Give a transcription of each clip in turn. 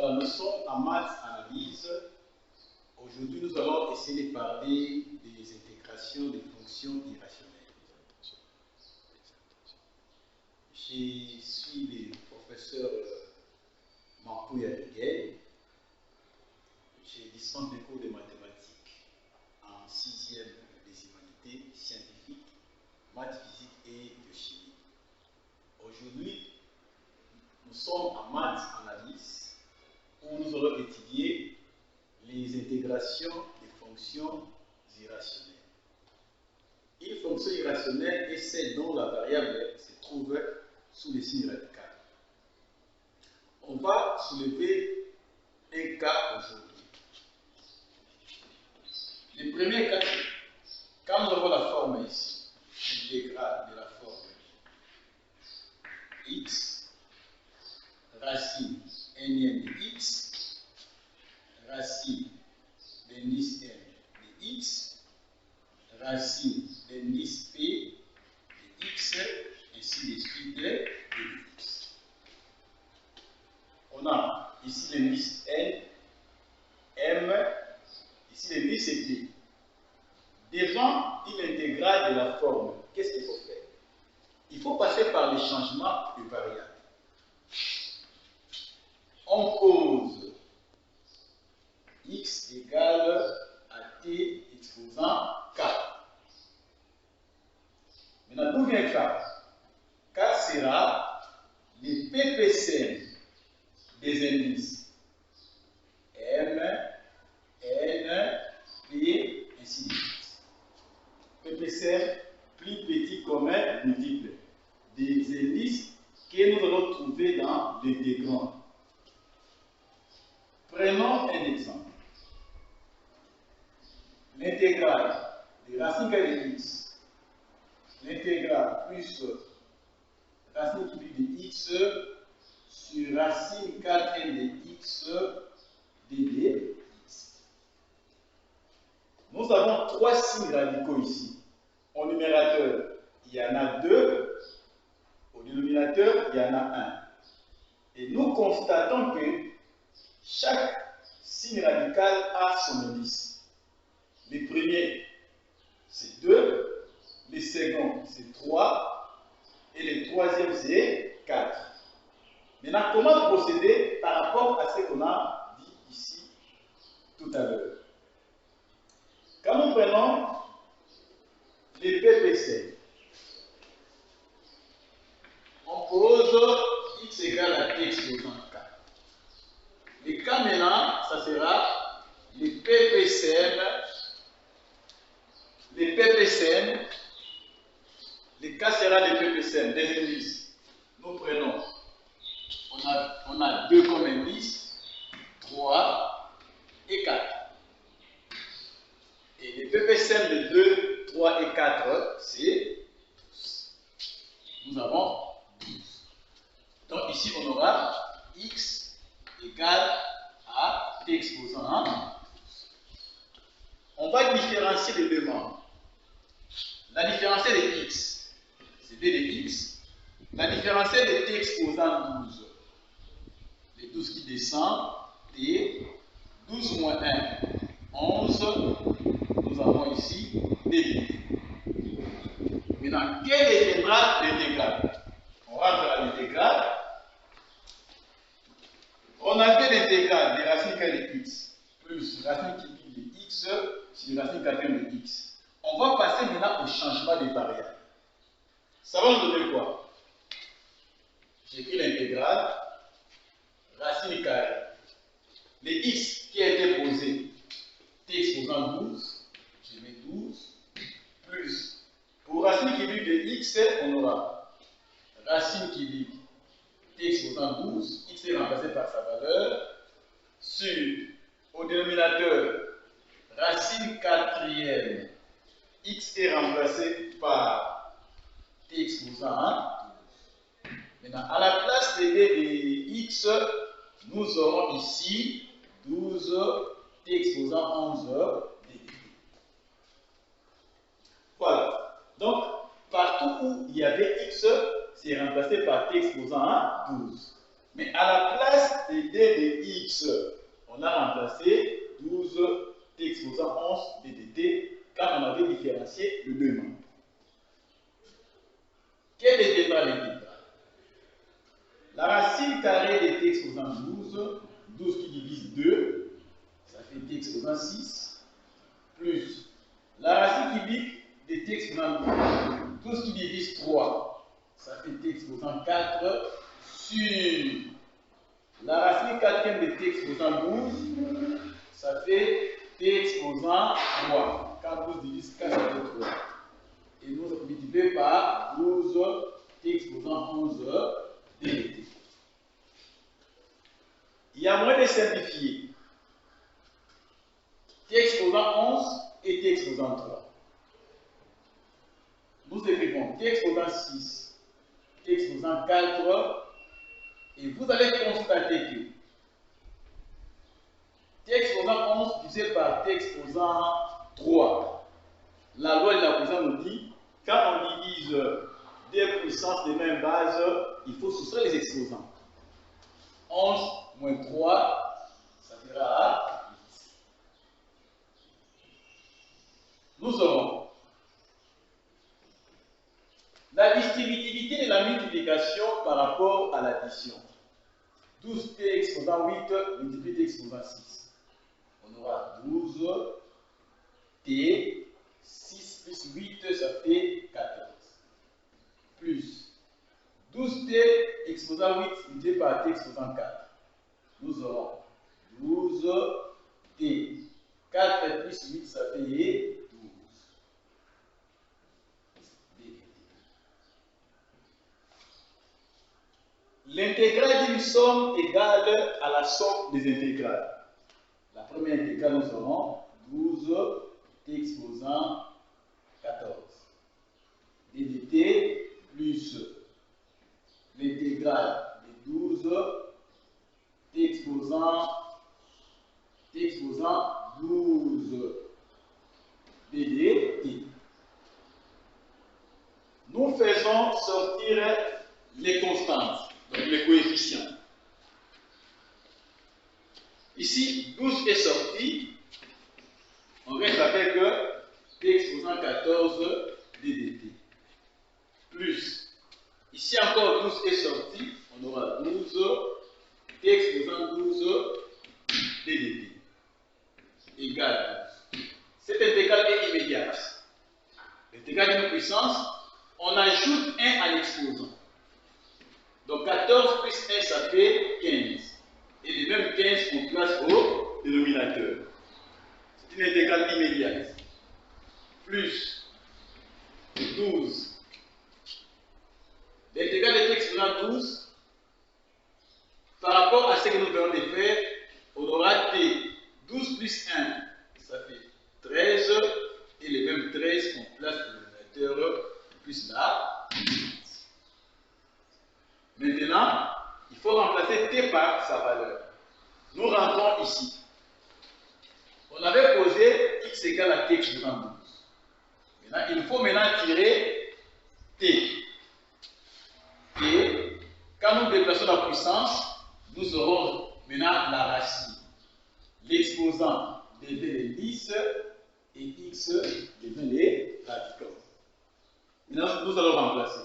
Voilà, nous sommes en maths analyse. Aujourd'hui, nous allons essayer de parler des intégrations des fonctions irrationnelles. Je suis le professeur Mampouya Miguel. Je dispense des cours de mathématiques en 6e des humanités scientifiques, maths, physique et biochimie. Aujourd'hui, nous sommes en maths analyse où nous allons étudier les intégrations des fonctions irrationnelles. Une fonction irrationnelle est celle dont la variable se trouve sous le signe radical. On va soulever un cas aujourd'hui. Le premier cas, quand nous avons la forme ici, l'intégrale de la forme x, racine n de x, racine d'indice n de x, racine d'indice p de x, ainsi de suite de x. On a ici l'indice n, m, ici l'indice p. Devant une intégrale de la forme, qu'est-ce qu'il faut faire? Il faut passer par le changement de variable. On pose x égale à t exposant k. Maintenant, d'où vient k? K sera le PPCM des indices M, N, P, ainsi de suite. PPCM, plus petit commun multiple, des indices que nous allons trouver dans l'intégrand. Prenons un exemple. L'intégrale de racine carrée de x, l'intégrale plus racine cubique de x sur racine 4n de x dx. Nous avons trois signes radicaux ici. Au numérateur, il y en a 2. Au dénominateur, il y en a 1. Et nous constatons que chaque signe radical a son indice. Le premier, c'est 2. Le second, c'est 3. Et le troisième, c'est 4. Maintenant, comment procéder par rapport à ce qu'on a dit ici tout à l'heure? Quand nous prenons les PPC, on pose x égale à t exposant k. Le k maintenant, ça sera les PPCM, les PPCM, le k sera les PPCM, des indices. Nous prenons, on a 2 comme indice, 3 et 4. Et les PPCM de 2, 3 et 4, c'est, nous avons 12. Donc ici, on aura x égale à t exposant 1. On va différencier les deux membres. La différenciée de x, c'est d de x. La différenciée de t exposant 12, les 12 qui descendent, t, 12 moins 1, 11. Nous avons ici d. Maintenant, quelle deviendra l'intégrale? On rentre à l'intégrale. On avait l'intégrale des racines carrées de x plus racine cubique de x sur racine quatrième de x. On va passer maintenant au changement des variables. Ça va nous donner quoi? J'écris l'intégrale racine carrée. Les x qui a été posé, t exposant 12, je mets 12, plus, pour racine cubique de x, on aura racine cubique t exposant 12, x est remplacé par sa valeur, sur, au dénominateur, racine quatrième, x est remplacé par t exposant 1. Maintenant, à la place de d de x, nous aurons ici 12, t exposant 11 d. Voilà. Donc, partout où il y avait x, c'est remplacé par t exposant 1, 12. Mais à la place de d de x, on a remplacé 12 t exposant 11 d de t quand on avait différencié le deux nombres. Quel deviendra l'intégrale? La racine carrée de t exposant 12, 12 qui divise 2, ça fait t exposant 6, plus la racine cubique de t exposant 12, 12 qui divise 3, ça fait t exposant 4, sur la racine quatrième de t exposant 12, ça fait t exposant 3. Quand 12 divise 4, ça fait 3. Et nous multiplions par 12 t exposant 11 dt. Il y a moyen de simplifier. T exposant 11 et t exposant 3. Nous écrivons t exposant 6, t exposant 4, et vous allez constater que t exposant 11 divisé par t exposant 3. La loi de la puissance nous dit, quand on divise des puissances de même base, il faut soustraire les exposants. 11 moins 3, ça fera 8. Nous aurons la distributivité de la multiplication par rapport à l'addition. 12t exposant 8 multiplié t exposant 6. On aura 12t, 6 plus 8, ça fait 14. Plus 12t exposant 8 multiplié par t exposant 4. Nous aurons 12t. 4 plus 8, ça fait 12. L'intégrale d'une somme égale à la somme des intégrales. La première intégrale, nous aurons 12 t exposant 14. ddt plus l'intégrale de 12 t exposant 12 ddt. Nous faisons sortir les constantes, donc les coefficients. Ici, 12 est sorti. On reste avec t exposant 14 ddt. Plus, ici encore 12 est sorti. On aura 12 t exposant 12 ddt égale 12. Cette intégrale est immédiate. L'intégrale d'une puissance, on ajoute 1 à l'exposant. Donc 14 plus 1, ça fait 15. Et les mêmes 15, on place au dénominateur. C'est une intégrale immédiate. Plus 12. L'intégrale de t exposant 12, par rapport à ce que nous venons de faire, on aura t. 12 plus 1, ça fait 13. Et les mêmes 13, on place au dénominateur plus la limite. Maintenant, il faut remplacer t par sa valeur. Nous rentrons ici. On avait posé x égale à t exposant 12. Maintenant, il faut maintenant tirer t. Et quand nous déplaçons la puissance, nous aurons maintenant la racine. L'exposant devient les 10 et x devient les radicaux. Maintenant, nous allons remplacer.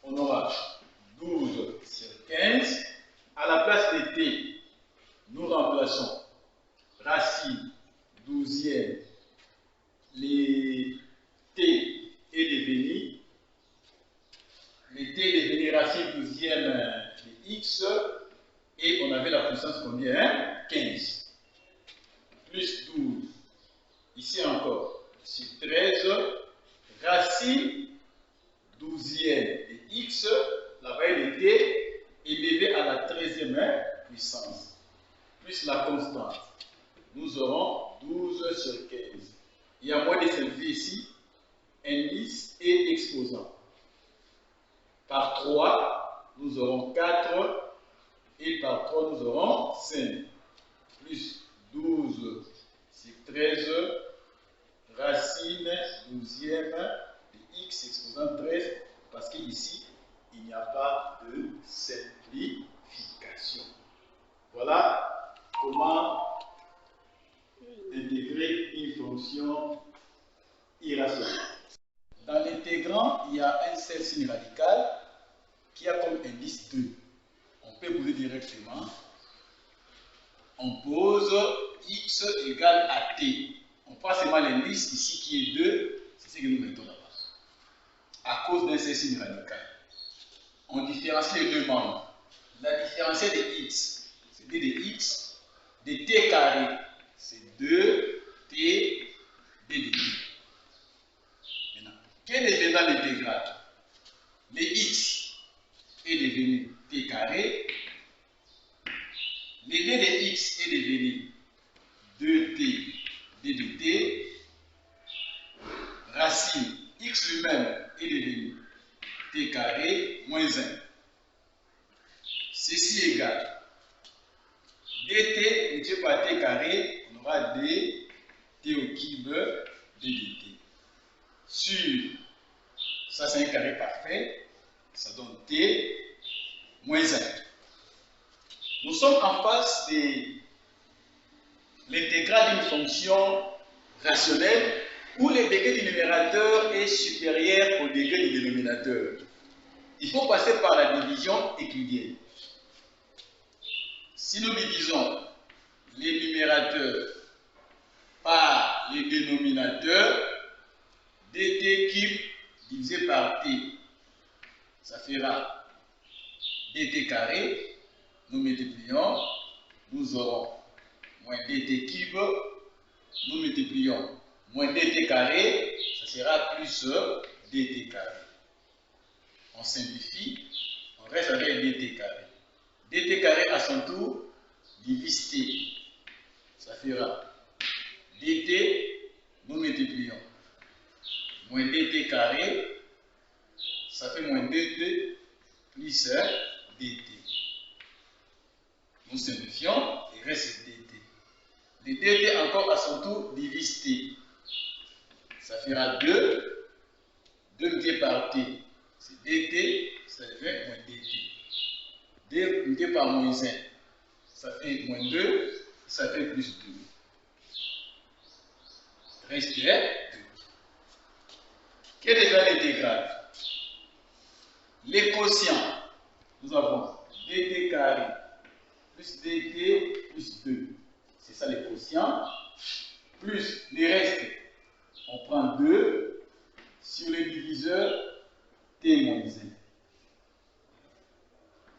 On aura 12 sur 15. À la place de t, nous remplaçons racine 12e, les t est devenu, les t est devenu racine 12e de x, et on avait la puissance combien? 15. Plus 12. Ici encore, sur 13, racine 12e de x, la valeur de t, élevée à la 13e puissance, plus la constante. Nous aurons 12 sur 15. Il y a moins de simplifier ici, indice et exposant. Par 3, nous aurons 4, et par 3, nous aurons 5. Plus 12 sur 13, racine 12e de x exposant 13, parce qu'ici, il n'y a pas de simplification. fonction irrationnelle. Dans l'intégrand, il y a un seul signe radical qui a comme indice 2. On peut poser directement. On pose x égale à t. On prend seulement l'indice ici qui est 2, c'est ce que nous mettons là-bas. À cause d'un seul signe radical. On différencie les deux membres. La différentielle de x, c'est d de x, de t carré, c'est 2t d de t. Maintenant, quel est devenu l'intégrale? Les x est devenu t carré, les d de x est devenu 2t d de t, racine x lui-même est devenu t carré moins 1. Ceci égale dt multiplié par t carré, on aura d t au cube d dt. Sur, ça c'est un carré parfait, ça donne t moins 1. Nous sommes en face de l'intégrale d'une fonction rationnelle où le degré du numérateur est supérieur au degré du dénominateur. Il faut passer par la division euclidienne. Si nous divisons les numérateurs par les dénominateurs, dt cube divisé par t, ça fera dt carré. Nous multiplions, nous aurons moins dt cube, nous multiplions moins dt carré, ça sera plus dt carré. On simplifie, on reste avec dt carré. Dt carré à son tour divise t. Ça fera dt, nous multiplions. Moins dt carré, ça fait moins dt plus dt. Nous simplifions, il reste dt. Le dt encore à son tour divise t. Ça fera 2. 2 multiplié par t, c'est dt, ça fait moins dt. 2 multiplié par moins 1, ça fait moins 2, ça fait plus 2. Reste 2. Quelle est l'intégrale? Les quotients, nous avons dt carré plus dt plus 2. C'est ça les quotients. Plus les restes, on prend 2 sur les diviseurs t moins 1.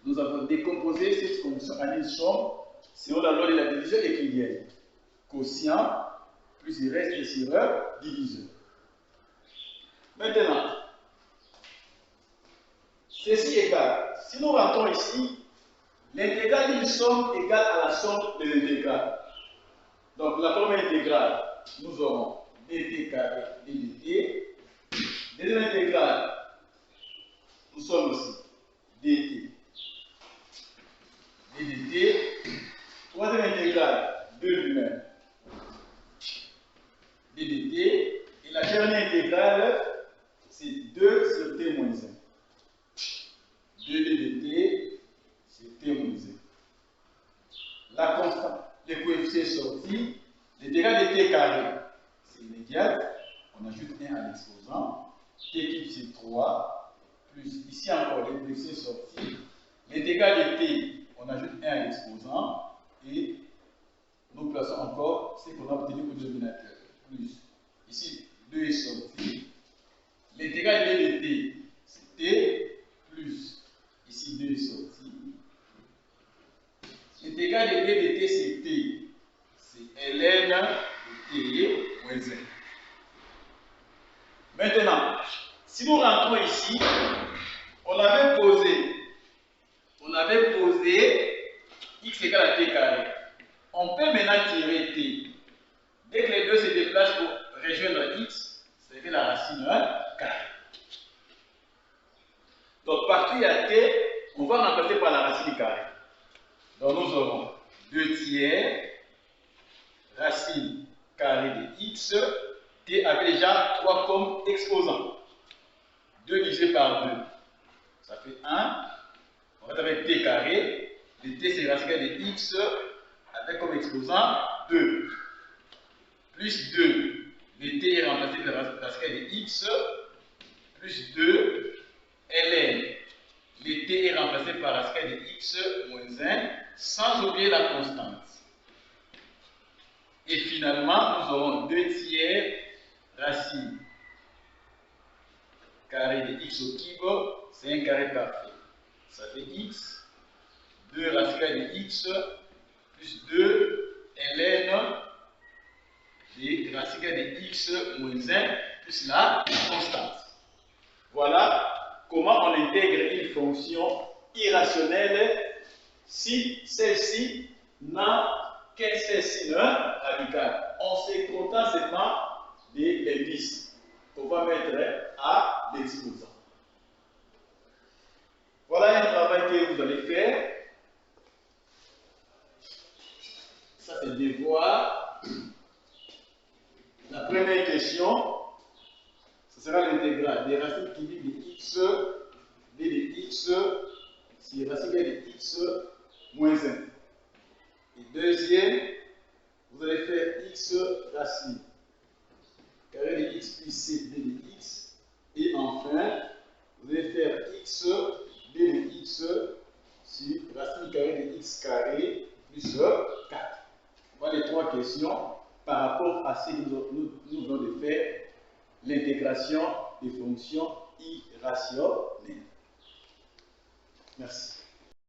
Nous avons décomposé cette fonction en une somme selon la loi de la division euclidienne. Quotient plus le reste sur diviseur. Maintenant, ceci égale, si nous rentrons ici, l'intégrale d'une somme égale à la somme de l'intégrale. Donc la première intégrale, nous aurons dt carré ddt. Deuxième intégrale, nous sommes ici dt ddt. Troisième intégrale, 2 lui-même ddt. Et la dernière intégrale, c'est 2 sur t moins 1. 2 ddt sur t moins 1. La constante, les coefficients sortis, l'intégrale de t carré, c'est immédiat. On ajoute 1 à l'exposant. T cube c'est 3. Plus ici encore les coefficients sortis. L'intégrale de t, on ajoute 1 à l'exposant. Et nous plaçons encore ce qu'on a obtenu au dénominateur. Plus ici 2 est sorti. L'intégrale de t, c'est t. Plus ici 2 est sorti. L'intégrale de d de t, c'est t. C'est ln de t moins 1. Maintenant, si nous rentrons ici, on avait posé x égale à t carré. On peut maintenant tirer t. Dès que les deux se déplacent pour rejoindre x, ça fait la racine carré. Donc partout il y a t, on va remplacer par la racine carré. Donc nous aurons 2 tiers racine carré de x, t avait déjà 3 comme exposant. 2 divisé par 2, ça fait 1. On va avec t carré. Le t c'est racine carré de x avec comme exposant 2. Plus 2 Le t est remplacé par racine de x plus 2 ln. Le t est remplacé par racine de x moins 1, sans oublier la constante. Et finalement, nous aurons 2 tiers racine carré de x au cube, c'est un carré parfait. Ça fait x, 2 racine de x plus 2 ln de racine de x moins 1 plus la constante. Voilà comment on intègre une fonction irrationnelle si celle-ci n'a qu'un seul signe radical. On se contente seulement de l'indice qu'on va mettre à l'exposant. Voilà un travail que vous allez faire. Ça, c'est le devoir. La première question, ce sera l'intégrale des racines cubiques de x, d de x, si racine de x moins 1. Et deuxième, vous allez faire x racine carré de x plus c d de x. Et enfin, vous allez faire x d de x sur racine carrée de x carré plus 4. Voilà les trois questions par rapport à ce que nous venons de faire, l'intégration des fonctions irrationnelles. Merci.